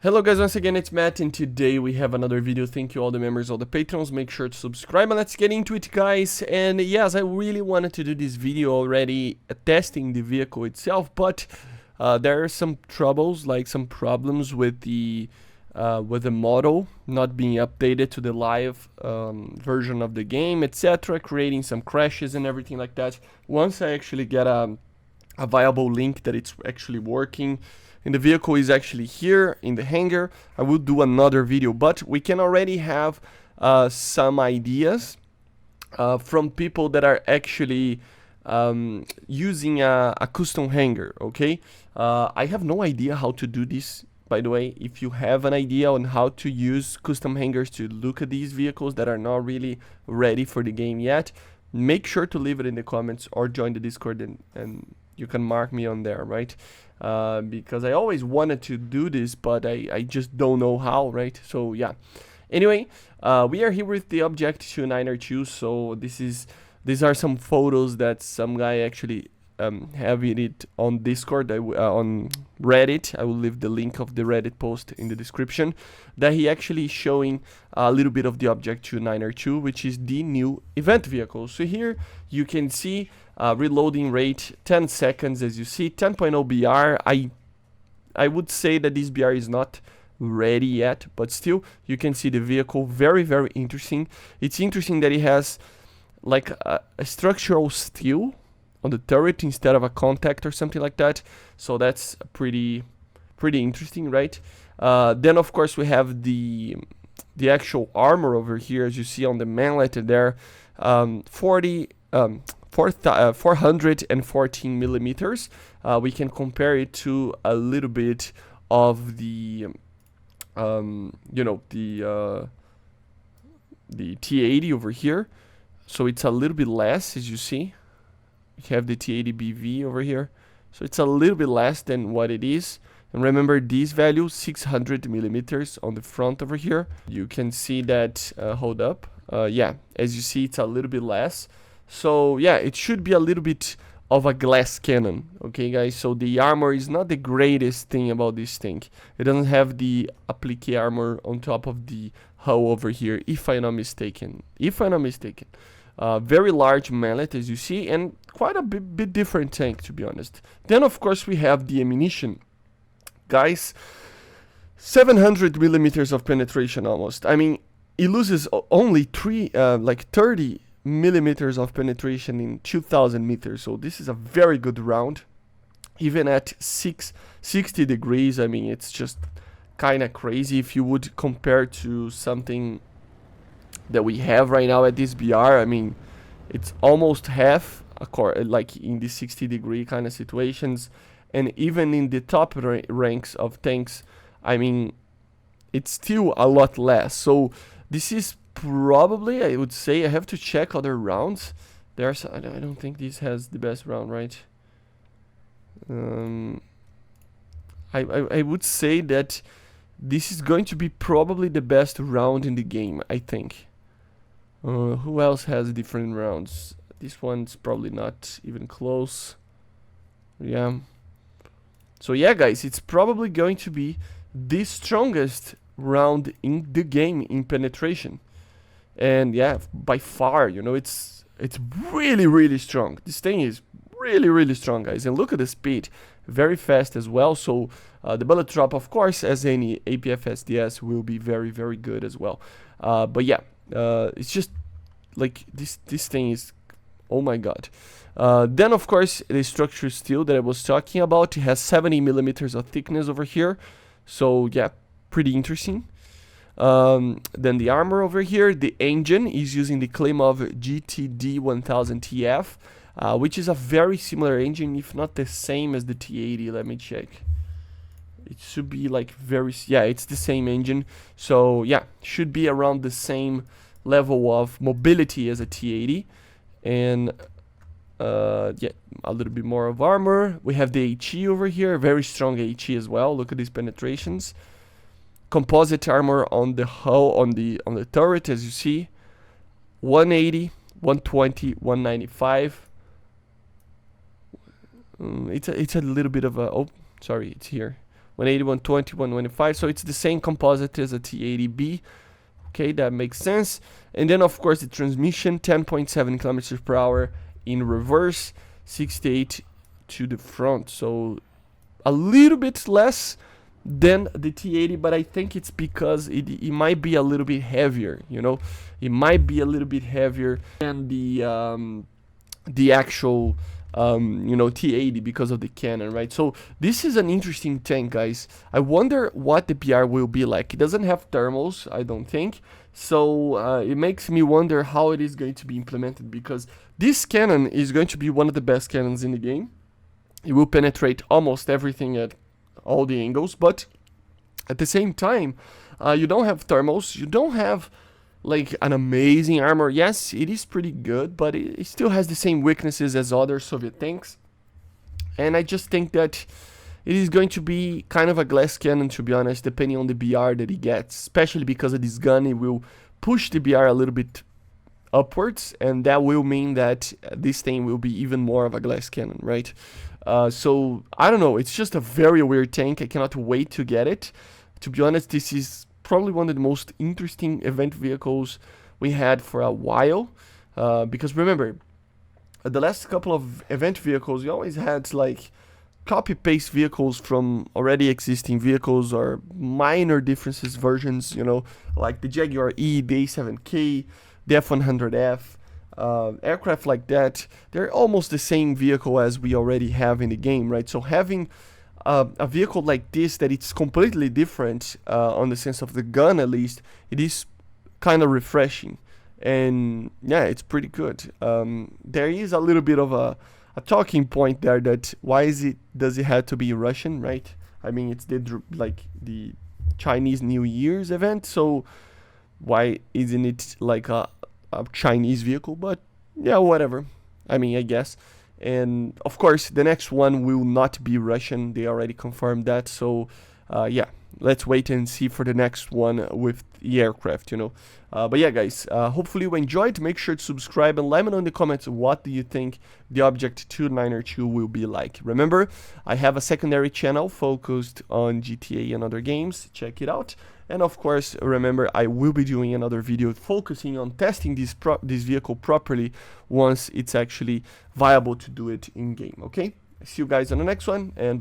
Hello guys, once again it's Matt, and today we have another video. Thank you all the members, all the patrons. Make sure to subscribe and let's get into it, guys. And yes, I really wanted to do this video already testing the vehicle itself, but there are some troubles, like some problems with the model not being updated to the live version of the game, etc., creating some crashes and everything like that. Once I actually get a viable link that it's actually working and the vehicle is actually here in the hangar, I will do another video. But we can already have some ideas from people that are actually using a custom hangar. Okay, I have no idea how to do this, by the way. If you have an idea on how to use custom hangars to look at these vehicles that are not really ready for the game yet, make sure to leave it in the comments or join the Discord, and you can mark me on there, right? Because I always wanted to do this, but I just don't know how, right? So yeah. Anyway, we are here with the Object 292. So these are some photos that some guy actually have it on Discord, on Reddit. I will leave the link of the Reddit post in the description. That he actually showing a little bit of the Object 292, which is the new event vehicle. So here you can see reloading rate 10 seconds, as you see, 10.0 BR. I would say that this BR is not ready yet, but still you can see the vehicle. Very interesting. It's interesting that it has like a structural steel on the turret instead of a contact or something like that. So that's pretty interesting, right? Then of course we have the actual armor over here, as you see on the manlet there. 414 millimeters. We can compare it to a little bit of the the T80 over here. So it's a little bit less, as you see. We have the T80 BV over here, so it's a little bit less than what it is. And remember, this value 600 millimeters on the front over here. You can see that. Hold up. Yeah, as you see, it's a little bit less. So yeah, it should be a little bit of a glass cannon. Okay, guys. So the armor is not the greatest thing about this thing. It doesn't have the applique armor on top of the hull over here, if I'm not mistaken. Very large mallet, as you see, and quite a bit different tank, to be honest. Then of course we have the ammunition, guys. 700 millimeters of penetration almost. I mean, it loses only 30 millimeters of penetration in 2000 meters. So this is a very good round, even at 60 degrees. I mean, it's just kind of crazy. If you would compare to something that we have right now at this BR, I mean, it's almost half, like in the 60 degree kind of situations. And even in the top ranks of tanks, I mean, it's still a lot less. So this is probably, I would say, I have to check other rounds. There's, I don't think this has the best round, right? I would say that this is going to be probably the best round in the game, I think. Who else has different rounds? This one's probably not even close. Yeah. So yeah, guys, it's probably going to be the strongest round in the game in penetration. And yeah, by far, you know, it's really strong. This thing is really strong, guys. And look at the speed, very fast as well. So the bullet drop, of course, as any APF SDS, will be very good as well. But yeah, it's just like this thing is, oh my god. Then of course the structure steel that I was talking about, it has 70 millimeters of thickness over here. So yeah, pretty interesting. Then the armor over here, the engine is using the Klimov GTD 1000 TF, which is a very similar engine, if not the same as the T80. Let me check. It should be like yeah, it's the same engine. So yeah, should be around the same level of mobility as a T80. And yeah, a little bit more of armor. We have the HE over here, very strong HE as well. Look at these penetrations. Composite armor on the hull, on the turret, as you see. 180, 120, 195. It's a little bit of a, oh, sorry, it's here. 180, 120, 125. So it's the same composite as a T80B. Okay, that makes sense. And then of course the transmission, 10.7 kilometers per hour in reverse, 68 to the front. So a little bit less than the T80, but I think it's because it might be a little bit heavier, you know. It might be a little bit heavier than the actual you know, T80 because of the cannon, right? So this is an interesting tank, guys. I wonder what the PR will be like. It doesn't have thermals, I don't think. So it makes me wonder how it is going to be implemented, because this cannon is going to be one of the best cannons in the game. It will penetrate almost everything at all the angles, but at the same time, you don't have thermals, you don't have like an amazing armor. Yes, it is pretty good, but it still has the same weaknesses as other Soviet tanks. And I just think that it is going to be kind of a glass cannon, to be honest, depending on the BR that it gets, especially because of this gun. It will push the BR a little bit upwards, and that will mean that this thing will be even more of a glass cannon, right? So I don't know, it's just a very weird tank. I cannot wait to get it. To be honest, this is probably one of the most interesting event vehicles we had for a while, because remember, the last couple of event vehicles, we always had like copy-paste vehicles from already existing vehicles, or minor differences versions, you know, like the Jaguar E, the A7K, the F100F, aircraft like that. They're almost the same vehicle as we already have in the game, right? So having a vehicle like this that it's completely different on the sense of the gun, at least, it is kind of refreshing. And yeah, it's pretty good. There is a little bit of a talking point there, that why does it have to be Russian, right? I mean, it's the Chinese New Year's event, so why isn't it like a Chinese vehicle? But yeah, whatever. I mean, I guess. And of course, the next one will not be Russian. They already confirmed that. So yeah, let's wait and see for the next one with the aircraft, you know. But yeah, guys, hopefully you enjoyed. Make sure to subscribe and let me know in the comments what do you think the Object 292 will be like. Remember, I have a secondary channel focused on GTA and other games. Check it out. And of course, remember, I will be doing another video focusing on testing this vehicle properly once it's actually viable to do it in game. Okay, see you guys on the next one, and bye.